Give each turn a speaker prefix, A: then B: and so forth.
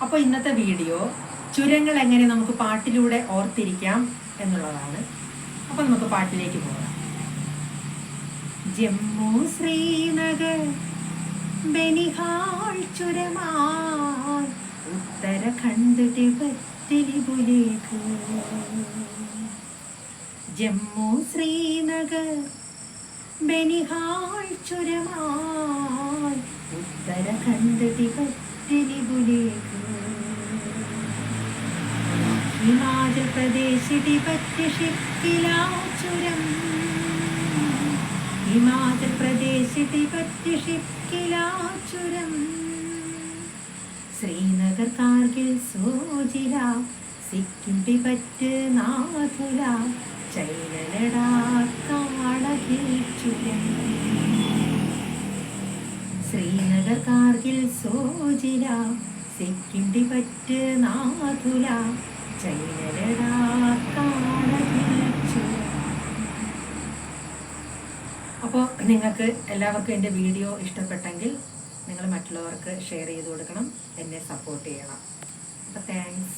A: അപ്പോൾ ഇന്നത്തെ വീഡിയോ ചുരങ്ങൾ എങ്ങനെ നമുക്ക് പാട്ടിലൂടെ ഓർത്തിരിക്കാം എന്നുള്ളതാണ്. അപ്പോൾ നമുക്ക് പാട്ടിലേക്ക് പോകാം. ജമ്മു ശ്രീനഗർ ബനിഹാൾ ചുരമായി ഉത്തരാഖണ്ഡ് ടിബറ്റിലേക്ക്. ജമ്മു ശ്രീനഗർ ബനിഹാൾ ചുരമായി ഉത്തരാഖണ്ഡ് ടിബറ്റിലേക്ക്. ഹിമാചൽ പ്രദേശ് ടിബറ്റ് ഷിക്കിലാ ചുരം. ഹിമാചൽ പ്രദേശ് ടിബറ്റ് ഷിക്കിലാ ചുരം. ശ്രീനഗർ കാർഗിൽ സോജില സിക്കിം ടിബറ്റ് നാഥുല ചൈന ലഡാക്ക് കാടഹിൽ ചുരം. ശ്രീനഗർ കാർഗിൽ സോജില സിക്കിം ടിബറ്റ് നാഥുല ചൈന ലഡാക്ക് കാടഹിൽ ചുരം. അപ്പോൾ നിങ്ങൾക്ക് എല്ലാവർക്കും എൻ്റെ വീഡിയോ ഇഷ്ടപ്പെട്ടെങ്കിൽ നിങ്ങൾ മറ്റുള്ളവർക്ക് ഷെയർ ചെയ്ത് കൊടുക്കണം, എന്നെ സപ്പോർട്ട് ചെയ്യണം. അപ്പോൾ താങ്ക്സ്.